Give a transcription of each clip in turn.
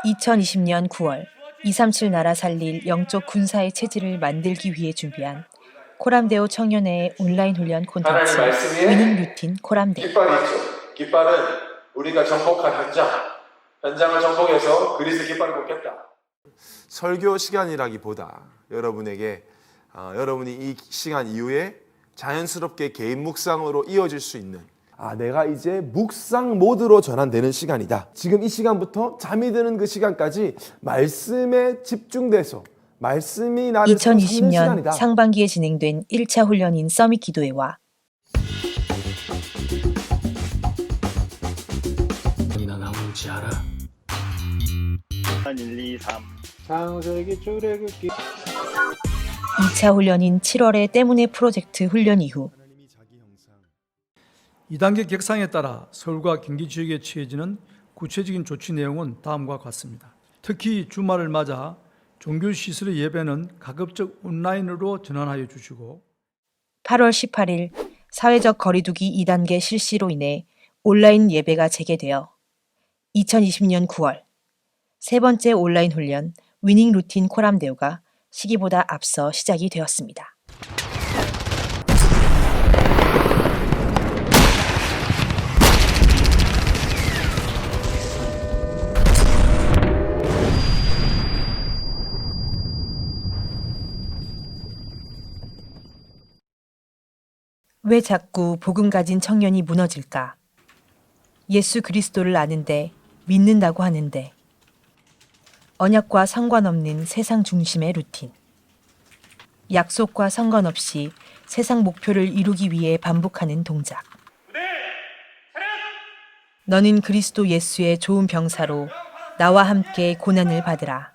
(2020년 9월) 237 나라 살릴 영적 군사의 체질을 만들기 위해 준비한 코람데오 청년회의 온라인 훈련 콘텐츠 위닝 루틴 코람데. 깃발이 있죠. 깃발은 우리가 정복한 현장을 정복해서 그리스도 깃발을 꽂겠다. 설교 시간이라기보다 여러분에게 여러분이 이 시간 이후에 자연스럽게 개인 묵상으로 이어질 수 있는 내가 이제 묵상 모드로 전환되는 시간이다. 지금 이 시간부터 잠이 드는 그 시간까지 말씀에 집중돼서 말씀이 나를 2020년 시간이다. 상반기에 진행된 1차 훈련인 서밋 기도회와 나 나오는지 알아? 1, 2, 3 창세기 출애굽기 2차 훈련인 7월의 때문에 프로젝트 훈련 이후 2단계 객상에 따라 서울과 경기 지역에 취해지는 구체적인 조치 내용은 다음과 같습니다. 특히 주말을 맞아 종교시설의 예배는 가급적 온라인으로 전환하여 주시고 8월 18일 사회적 거리두기 2단계 실시로 인해 온라인 예배가 재개되어 2020년 9월 세 번째 온라인 훈련 위닝 루틴 코람데오가 시기보다 앞서 시작이 되었습니다. 왜 자꾸 복음 가진 청년이 무너질까? 예수 그리스도를 아는데 믿는다고 하는데 언약과 상관없는 세상 중심의 루틴. 약속과 상관없이 세상 목표를 이루기 위해 반복하는 동작. 너는 그리스도 예수의 좋은 병사로 나와 함께 고난을 받으라.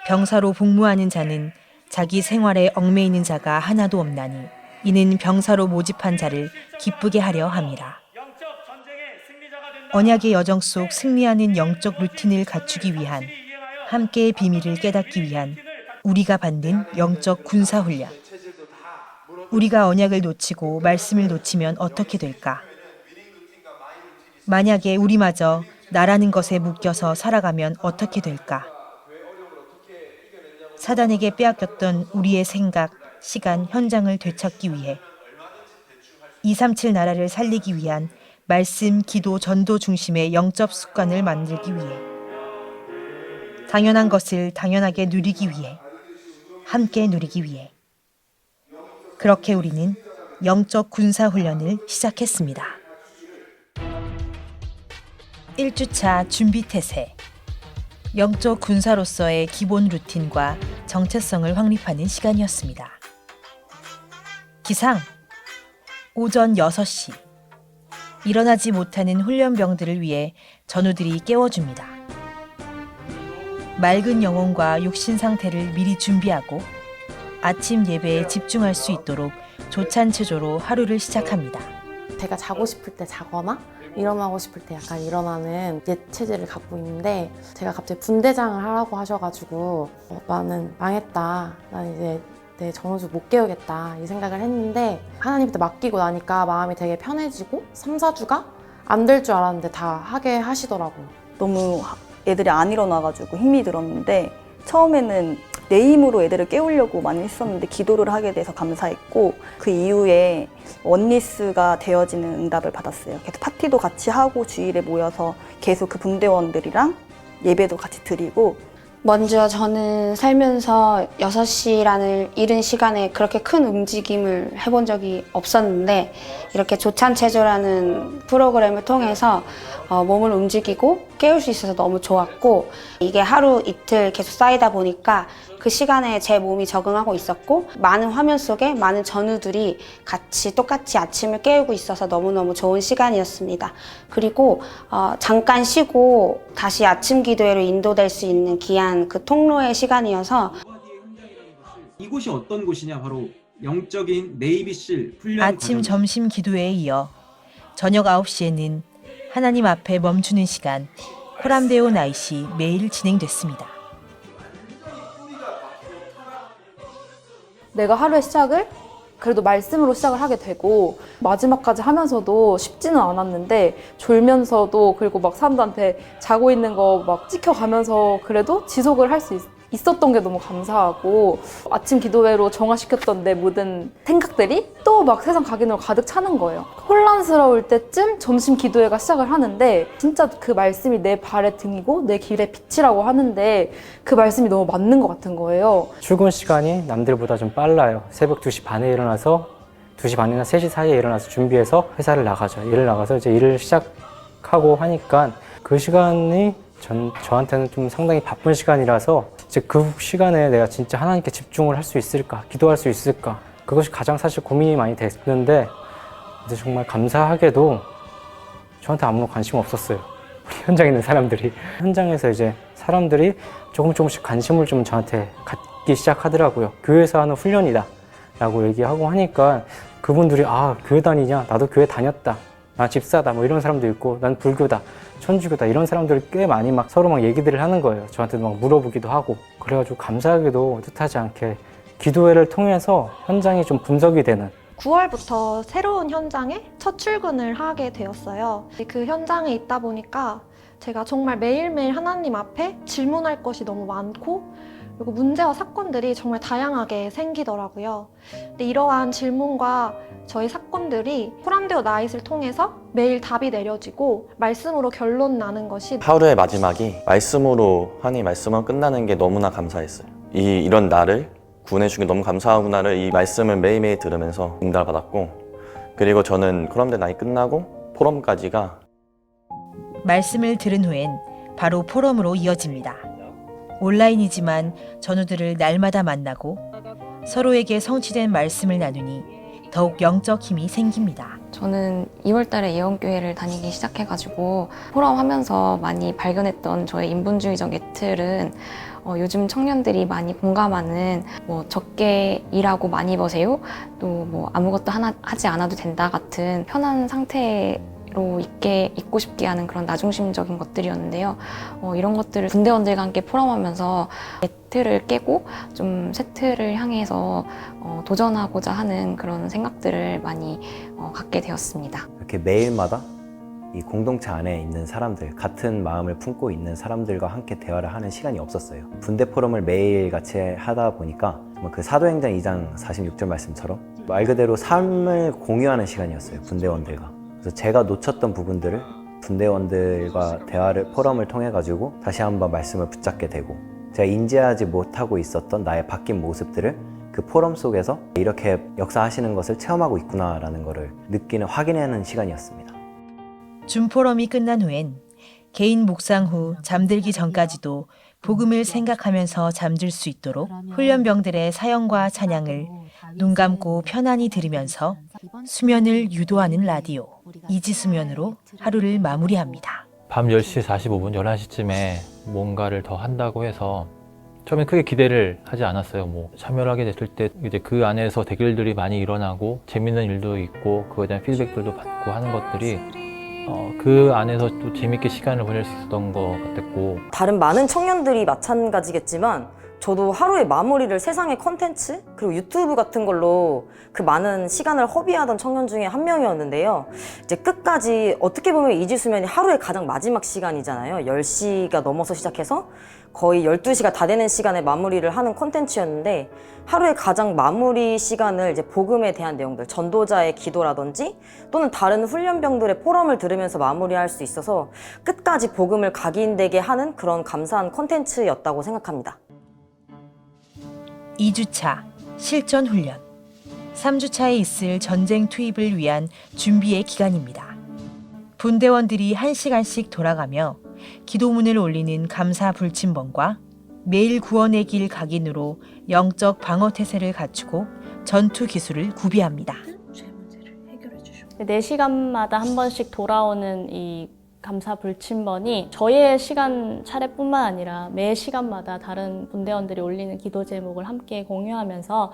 병사로 복무하는 자는 자기 생활에 얽매이는 자가 하나도 없나니 이는 병사로 모집한 자를 기쁘게 하려 함이라. 언약의 여정 속 승리하는 영적 루틴을 갖추기 위한 함께의 비밀을 깨닫기 위한 우리가 받는 영적 군사훈련. 우리가 언약을 놓치고 말씀을 놓치면 어떻게 될까? 만약에 우리마저 나라는 것에 묶여서 살아가면 어떻게 될까? 사단에게 빼앗겼던 우리의 생각, 시간, 현장을 되찾기 위해 237 나라를 살리기 위한 말씀, 기도, 전도 중심의 영적 습관을 만들기 위해 당연한 것을 당연하게 누리기 위해 함께 누리기 위해 그렇게 우리는 영적 군사 훈련을 시작했습니다. 1주차 준비 태세. 영적 군사로서의 기본 루틴과 정체성을 확립하는 시간이었습니다. 기상 오전 6시. 일어나지 못하는 훈련병들을 위해 전우들이 깨워줍니다. 맑은 영혼과 육신 상태를 미리 준비하고 아침 예배에 집중할 수 있도록 조찬 체조로 하루를 시작합니다. 제가 자고 싶을 때 자거나 일어나고 싶을 때 약간 일어나는 옛 체질을 갖고 있는데 제가 갑자기 분대장을 하라고 하셔가지고 나는 망했다. 난 이제 내 전우주 못 깨우겠다 이 생각을 했는데 하나님한테 맡기고 나니까 마음이 되게 편해지고 3, 4주가 안 될 줄 알았는데 다 하게 하시더라고요. 너무 애들이 안 일어나가지고 힘이 들었는데 처음에는 내 힘으로 애들을 깨우려고 많이 했었는데 기도를 하게 돼서 감사했고 그 이후에 원리스가 되어지는 응답을 받았어요. 계속 파티도 같이 하고 주일에 모여서 계속 그 분대원들이랑 예배도 같이 드리고 먼저 저는 살면서 6시라는 이른 시간에 그렇게 큰 움직임을 해본 적이 없었는데 이렇게 조찬체조라는 프로그램을 통해서 몸을 움직이고 깨울 수 있어서 너무 좋았고 이게 하루 이틀 계속 쌓이다 보니까 그 시간에 제 몸이 적응하고 있었고 많은 화면 속에 많은 전우들이 같이 똑같이 아침을 깨우고 있어서 너무너무 좋은 시간이었습니다. 그리고 잠깐 쉬고 다시 아침 기도회로 인도될 수 있는 귀한 그 통로의 시간이어서 이곳이 어떤 곳이냐 바로 영적인 네이비실 훈련 아침 과정입니다. 점심 기도회에 이어 저녁 9시에는 하나님 앞에 멈추는 시간 코람데오 나잇이 매일 진행됐습니다. 내가 하루의 시작을 그래도 말씀으로 시작을 하게 되고 마지막까지 하면서도 쉽지는 않았는데 졸면서도 그리고 막 사람들한테 자고 있는 거 막 찍혀가면서 그래도 지속을 할 수 있었던 게 너무 감사하고 아침 기도회로 정화시켰던 내 모든 생각들이 또 막 세상 각인으로 가득 차는 거예요. 혼란스러울 때쯤 점심 기도회가 시작을 하는데 진짜 그 말씀이 내 발의 등이고 내 길의 빛이라고 하는데 그 말씀이 너무 맞는 것 같은 거예요. 출근 시간이 남들보다 좀 빨라요. 새벽 2시 반에 일어나서 2시 반이나 3시 사이에 일어나서 준비해서 회사를 나가죠. 일을 나가서 이제 일을 시작하고 하니까 그 시간이 저한테는 좀 상당히 바쁜 시간이라서 이제 그 시간에 내가 진짜 하나님께 집중을 할 수 있을까, 기도할 수 있을까, 그것이 가장 사실 고민이 많이 됐는데 근데 정말 감사하게도 저한테 아무런 관심 없었어요. 우리 현장에 있는 사람들이. 현장에서 이제 사람들이 조금씩 관심을 좀 저한테 갖기 시작하더라고요. 교회에서 하는 훈련이다 라고 얘기하고 하니까 그분들이 아, 교회 다니냐? 나도 교회 다녔다. 나 집사다. 뭐 이런 사람도 있고 난 불교다. 천주교다. 이런 사람들이 꽤 많이 막 서로 막 얘기들을 하는 거예요. 저한테 막 물어보기도 하고. 그래가지고 감사하게도 뜻하지 않게 기도회를 통해서 현장이 좀 분석이 되는 9월부터 새로운 현장에 첫 출근을 하게 되었어요. 그 현장에 있다 보니까 제가 정말 매일매일 하나님 앞에 질문할 것이 너무 많고 그리고 문제와 사건들이 정말 다양하게 생기더라고요. 근데 이러한 질문과 저희 사건들이 포럼데오 나잇을 통해서 매일 답이 내려지고 말씀으로 결론 나는 것이 하루의 마지막이 말씀으로 하니 말씀은 끝나는 게 너무나 감사했어요. 이런 나를 구원해준 게 너무 감사하구나를 이 말씀을 매일매일 들으면서 응답을 받았고 그리고 저는 포럼데오 나잇 끝나고 포럼까지가 말씀을 들은 후엔 바로 포럼으로 이어집니다. 온라인이지만 전우들을 날마다 만나고 서로에게 성취된 말씀을 나누니 더욱 영적 힘이 생깁니다. 저는 2월달에 예언교회를 다니기 시작해가지고 포럼 하면서 많이 발견했던 저의 인본주의적 예틀은 요즘 청년들이 많이 공감하는 뭐 적게 일하고 많이 버세요, 또 뭐 아무것도 하나 하지 않아도 된다 같은 편한 상태로 있고 싶게 하는 그런 나중심적인 것들이었는데요. 이런 것들을 군대원들과 함께 포럼하면서 틀을 깨고 좀 새 틀을 향해서 도전하고자 하는 그런 생각들을 많이 갖게 되었습니다. 이렇게 매일마다 이 공동체 안에 있는 사람들, 같은 마음을 품고 있는 사람들과 함께 대화를 하는 시간이 없었어요. 분대 포럼을 매일 같이 하다 보니까 그 사도행전 2장 46절 말씀처럼 말 그대로 삶을 공유하는 시간이었어요. 분대원들과. 그래서 제가 놓쳤던 부분들을 분대원들과 포럼을 통해 가지고 다시 한번 말씀을 붙잡게 되고 제가 인지하지 못하고 있었던 나의 바뀐 모습들을 그 포럼 속에서 이렇게 역사하시는 것을 체험하고 있구나라는 것을 느끼는, 확인하는 시간이었습니다. 줌포럼이 끝난 후엔 개인 묵상 후 잠들기 전까지도 복음을 생각하면서 잠들 수 있도록 훈련병들의 사연과 찬양을 눈 감고 편안히 들으면서 수면을 유도하는 라디오 이지수면으로 하루를 마무리합니다. 밤 10시 45분, 11시쯤에 뭔가를 더 한다고 해서 처음에 크게 기대를 하지 않았어요. 뭐 참여를 하게 됐을 때 이제 그 안에서 대결들이 많이 일어나고 재밌는 일도 있고 그거에 대한 피드백들도 받고 하는 것들이 그 안에서 또 재밌게 시간을 보낼 수 있었던 것 같았고 다른 많은 청년들이 마찬가지겠지만 저도 하루의 마무리를 세상의 컨텐츠 그리고 유튜브 같은 걸로 그 많은 시간을 허비하던 청년 중에 한 명이었는데요. 이제 끝까지 어떻게 보면 이지수면이 하루의 가장 마지막 시간이잖아요. 10시가 넘어서 시작해서 거의 12시가 다 되는 시간에 마무리를 하는 컨텐츠였는데 하루의 가장 마무리 시간을 이제 복음에 대한 내용들, 전도자의 기도라든지 또는 다른 훈련병들의 포럼을 들으면서 마무리할 수 있어서 끝까지 복음을 각인되게 하는 그런 감사한 컨텐츠였다고 생각합니다. 2주차 실전 훈련 3주차에 있을 전쟁 투입을 위한 준비의 기간입니다. 분대원들이 1시간씩 돌아가며 기도문을 올리는 감사 불침번과 매일 구원의 길 각인으로 영적 방어 태세를 갖추고 전투 기술을 구비합니다. 4시간마다 한 번씩 돌아오는 이 감사 불침번이 저희의 시간 차례뿐만 아니라 매 시간마다 다른 분대원들이 올리는 기도 제목을 함께 공유하면서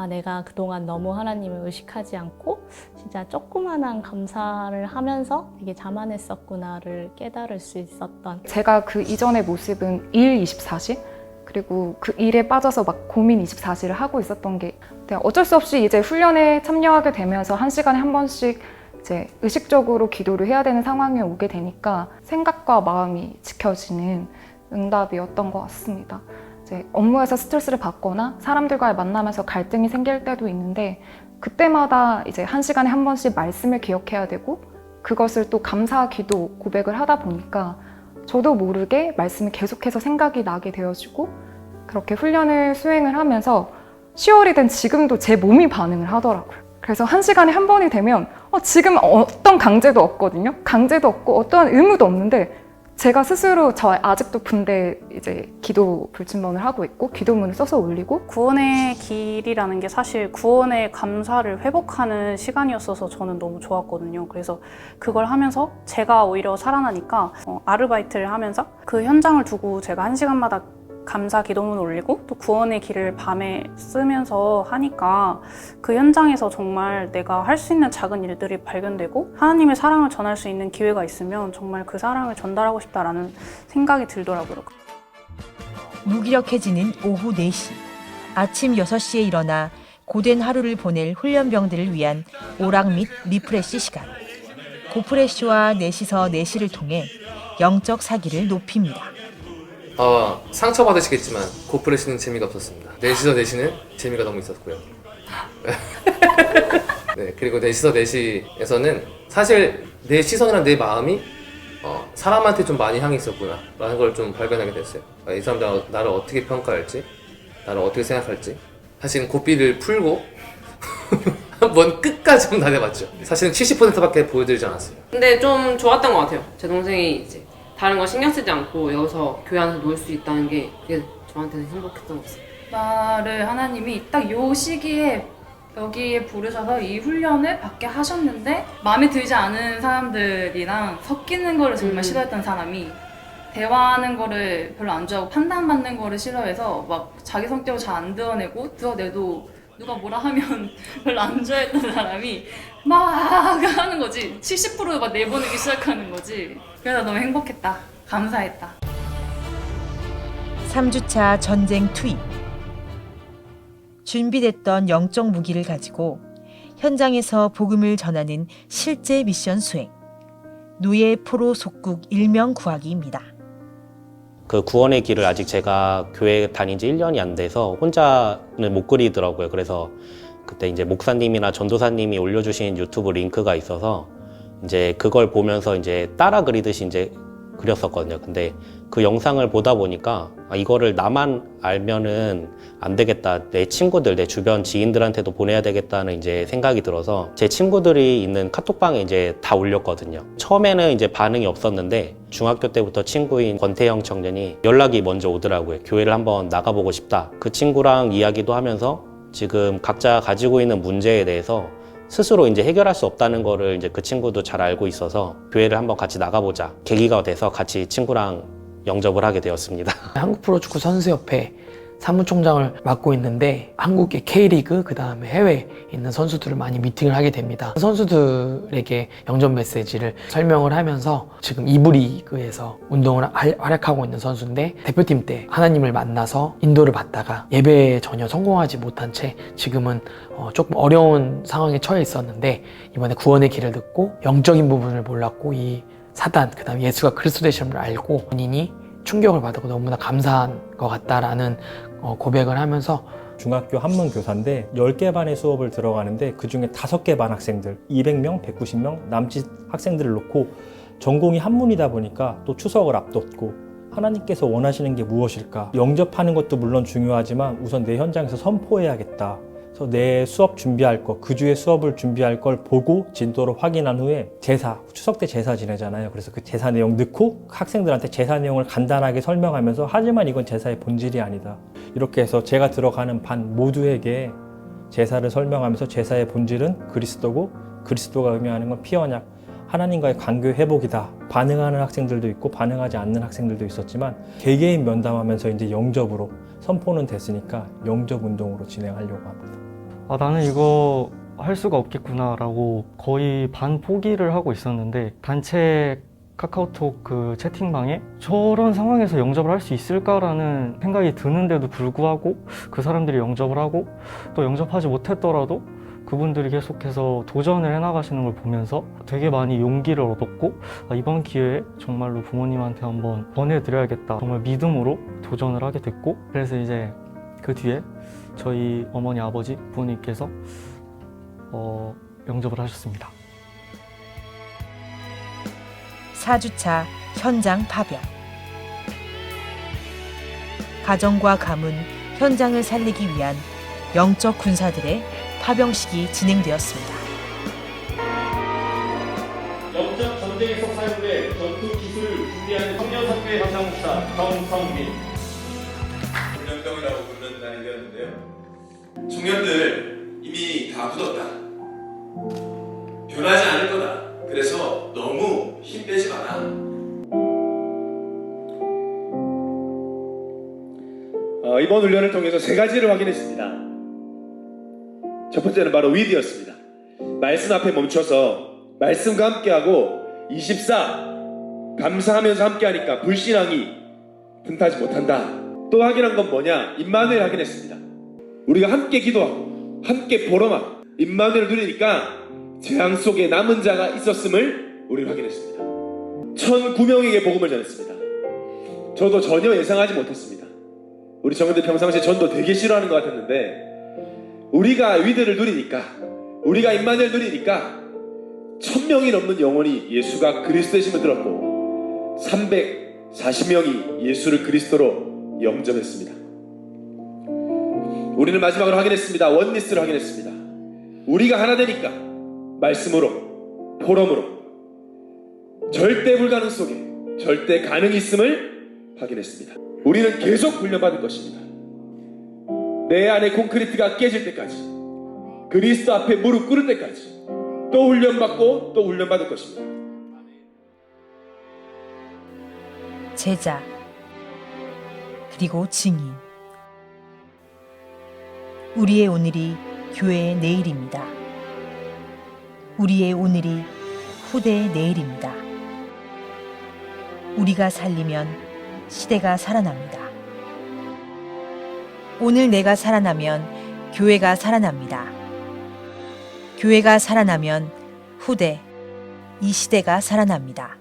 내가 그동안 너무 하나님을 의식하지 않고 진짜 조그만한 감사를 하면서 되게 자만했었구나를 깨달을 수 있었던 제가 그 이전의 모습은 일 24시 그리고 그 일에 빠져서 막 고민 24시를 하고 있었던 게 어쩔 수 없이 이제 훈련에 참여하게 되면서 1시간에 한 번씩 이제 의식적으로 기도를 해야 되는 상황에 오게 되니까 생각과 마음이 지켜지는 응답이었던 것 같습니다. 이제 업무에서 스트레스를 받거나 사람들과의 만남에서 갈등이 생길 때도 있는데 그때마다 이제 1시간에 한 번씩 말씀을 기억해야 되고 그것을 또 감사 기도 고백을 하다 보니까 저도 모르게 말씀이 계속해서 생각이 나게 되어지고 그렇게 훈련을 수행을 하면서 10월이 된 지금도 제 몸이 반응을 하더라고요. 그래서 1시간에 한 번이 되면 지금 어떤 강제도 없거든요. 강제도 없고 어떠한 의무도 없는데 제가 스스로 저 아직도 군대 이제 기도 불침번을 하고 있고 기도문을 써서 올리고 구원의 길이라는 게 사실 구원의 감사를 회복하는 시간이었어서 저는 너무 좋았거든요. 그래서 그걸 하면서 제가 오히려 살아나니까 아르바이트를 하면서 그 현장을 두고 제가 1시간마다 감사 기도문을 올리고 또 구원의 길을 밤에 쓰면서 하니까 그 현장에서 정말 내가 할 수 있는 작은 일들이 발견되고 하나님의 사랑을 전할 수 있는 기회가 있으면 정말 그 사랑을 전달하고 싶다라는 생각이 들더라고요. 무기력해지는 오후 4시. 아침 6시에 일어나 고된 하루를 보낼 훈련병들을 위한 오락 및 리프레시 시간. 고프레시와 넷이서 내시를 통해 영적 사기를 높입니다. 상처받으시겠지만 고프레시는 재미가 없었습니다. 넷이서 내시는 재미가 너무 있었고요. 네, 그리고 넷이서 내시에서는 사실 내 시선이랑 내 마음이 사람한테 좀 많이 향해 있었구나 라는 걸 좀 발견하게 됐어요. 이 사람들 나를 어떻게 평가할지, 나를 어떻게 생각할지. 사실은 고삐를 풀고 한번 끝까지 한번 다녀봤죠. 사실은 70%밖에 보여드리지 않았어요. 근데 좀 좋았던 것 같아요. 제 동생이 이제 다른 거 신경 쓰지 않고 여기서 교회 안에서 놀 수 있다는 게 그게 저한테는 행복했던 것 같습니다. 나를 하나님이 딱 요 시기에 여기에 부르셔서 이 훈련을 받게 하셨는데 마음에 들지 않은 사람들이랑 섞이는 거를 정말 싫어했던 사람이 대화하는 거를 별로 안 좋아하고 판단받는 거를 싫어해서 막 자기 성격을 잘 안 드러내고 드러내도 누가 뭐라 하면 별로 안 좋아했던 사람이 막 하는 거지. 70% 막 내보내기 시작하는 거지. 그래서 너무 행복했다. 감사했다. 3주차 전쟁 투입. 준비됐던 영적 무기를 가지고 현장에서 복음을 전하는 실제 미션 수행. 노예 포로 속국 일명 구하기입니다. 그 구원의 길을 아직 제가 교회 다닌 지 1년이 안 돼서 혼자는 못 그리더라고요. 그래서 그때 이제 목사님이나 전도사님이 올려주신 유튜브 링크가 있어서 이제 그걸 보면서 이제 따라 그리듯이 이제 그렸었거든요. 근데 그 영상을 보다 보니까 이거를 나만 알면은 안 되겠다. 내 친구들, 내 주변 지인들한테도 보내야 되겠다는 이제 생각이 들어서 제 친구들이 있는 카톡방에 이제 다 올렸거든요. 처음에는 이제 반응이 없었는데 중학교 때부터 친구인 권태영 청년이 연락이 먼저 오더라고요. 교회를 한번 나가보고 싶다. 그 친구랑 이야기도 하면서 지금 각자 가지고 있는 문제에 대해서 스스로 이제 해결할 수 없다는 거를 이제 그 친구도 잘 알고 있어서 교회를 한번 같이 나가보자. 계기가 돼서 같이 친구랑 영접을 하게 되었습니다. 한국 프로축구 선수협회 사무총장을 맡고 있는데 한국의 K리그 그다음에 해외에 있는 선수들을 많이 미팅을 하게 됩니다. 선수들에게 영접 메시지를 설명을 하면서 지금 2부 리그에서 운동을 활약하고 있는 선수인데 대표팀 때 하나님을 만나서 인도를 받다가 예배에 전혀 성공하지 못한 채 지금은 조금 어려운 상황에 처해 있었는데 이번에 구원의 길을 듣고 영적인 부분을 몰랐고 이 사단 그다음에 예수가 그리스도 되심을 알고 본인이 충격을 받고 너무나 감사한 것 같다라는 고백을 하면서 중학교 한문 교사인데 10개 반의 수업을 들어가는데 그중에 5개 반 학생들 200명, 190명 남짓 학생들을 놓고 전공이 한문이다 보니까 또 추석을 앞뒀고 하나님께서 원하시는 게 무엇일까? 영접하는 것도 물론 중요하지만 우선 내 현장에서 선포해야겠다. 그래서 내 수업 준비할 거, 그 주에 수업을 준비할 걸 보고 진도를 확인한 후에 제사, 추석 때 제사 지내잖아요. 그래서 그 제사 내용 넣고 학생들한테 제사 내용을 간단하게 설명하면서 하지만 이건 제사의 본질이 아니다. 이렇게 해서 제가 들어가는 반 모두에게 제사를 설명하면서 제사의 본질은 그리스도고 그리스도가 의미하는 건 피 언약, 하나님과의 관계 회복이다. 반응하는 학생들도 있고 반응하지 않는 학생들도 있었지만 개개인 면담하면서 이제 영접으로 선포는 됐으니까 영접 운동으로 진행하려고 합니다. 나는 이거 할 수가 없겠구나 라고 거의 반 포기를 하고 있었는데 단체 카카오톡 그 채팅방에 저런 상황에서 영접을 할 수 있을까라는 생각이 드는데도 불구하고 그 사람들이 영접을 하고 또 영접하지 못했더라도 그분들이 계속해서 도전을 해나가시는 걸 보면서 되게 많이 용기를 얻었고 이번 기회에 정말로 부모님한테 한번 권해드려야겠다, 정말 믿음으로 도전을 하게 됐고, 그래서 이제 그 뒤에 저희 어머니 아버지 부모님께서 영접을 하셨습니다. 4주차 현장 파병. 가정과 가문, 현장을 살리기 위한 영적 군사들의 파병식이 진행되었습니다. 영적 전쟁에서 사용될 전투 기술을 준비하는 청년학교의 감사목사 정성민. 훈련병이라고 부른다는 거였는데요. 청년들 이미 다 굳었다. 변하지 않을 거다. 그래서 너무 힘 빼지 마라. 이번 훈련을 통해서 세 가지를 확인했습니다. 첫 번째는 바로 위드였습니다. 말씀 앞에 멈춰서 말씀과 함께하고 24 감사하면서 함께하니까 불신앙이 분타지 못한다. 또 확인한 건 뭐냐? 임마누엘 확인했습니다. 우리가 함께 기도하고 함께 보러만 임마누엘을 누리니까 재앙 속에 남은 자가 있었음을 우리는 확인했습니다. 1,009명에게 복음을 전했습니다. 저도 전혀 예상하지 못했습니다. 우리 청년들 평상시에 전도 되게 싫어하는 것 같았는데 우리가 위드를 누리니까, 우리가 임마누엘 누리니까 1,000명이 넘는 영혼이 예수가 그리스도이심을 들었고 340명이 예수를 그리스도로 영접했습니다. 우리는 마지막으로 확인했습니다. 원리스를 확인했습니다. 우리가 하나 되니까 말씀으로, 포럼으로 절대 불가능 속에 절대 가능이 있음을 확인했습니다. 우리는 계속 훈련받을 것입니다. 내 안에 콘크리트가 깨질 때까지, 그리스도 앞에 무릎 꿇을 때까지 또 훈련받고 또 훈련받을 것입니다. 제자, 그리고 증인. 우리의 오늘이 교회의 내일입니다. 우리의 오늘이 후대의 내일입니다. 우리가 살리면 시대가 살아납니다. 오늘 내가 살아나면 교회가 살아납니다. 교회가 살아나면 후대, 이 시대가 살아납니다.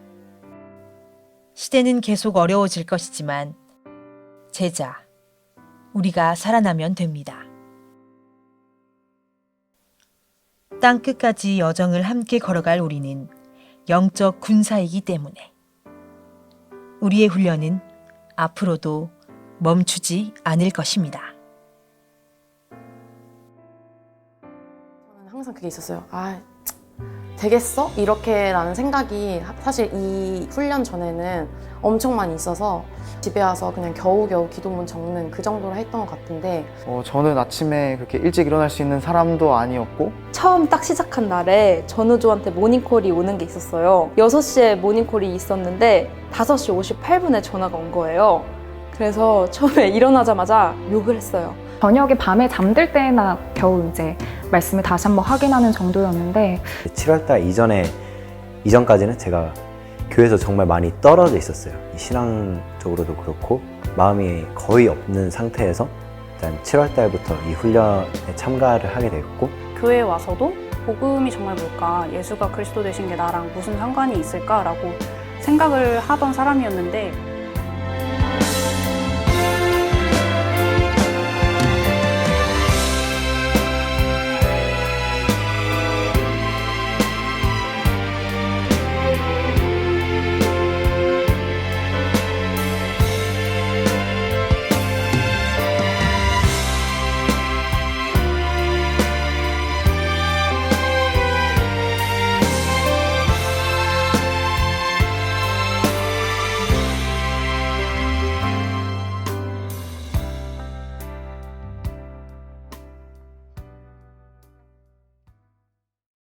시대는 계속 어려워질 것이지만 제자, 우리가 살아나면 됩니다. 땅 끝까지 여정을 함께 걸어갈 우리는 영적 군사이기 때문에 우리의 훈련은 앞으로도 멈추지 않을 것입니다. 저는 항상 그게 있었어요. 되겠어? 이렇게라는 생각이 사실 이 훈련 전에는 엄청 많이 있어서 집에 와서 그냥 겨우겨우 기도문 적는 그 정도로 했던 것 같은데 저는 아침에 그렇게 일찍 일어날 수 있는 사람도 아니었고 처음 딱 시작한 날에 전우조한테 모닝콜이 오는 게 있었어요. 6시에 모닝콜이 있었는데 5시 58분에 전화가 온 거예요. 그래서 처음에 일어나자마자 욕을 했어요. 저녁에 밤에 잠들 때나 겨우 이제 말씀을 다시 한번 확인하는 정도였는데 7월달 이전까지는 제가 교회에서 정말 많이 떨어져 있었어요. 신앙적으로도 그렇고 마음이 거의 없는 상태에서 일단 7월달부터 이 훈련에 참가를 하게 됐고 교회에 와서도 복음이 정말 뭘까? 예수가 그리스도 되신 게 나랑 무슨 상관이 있을까라고 생각을 하던 사람이었는데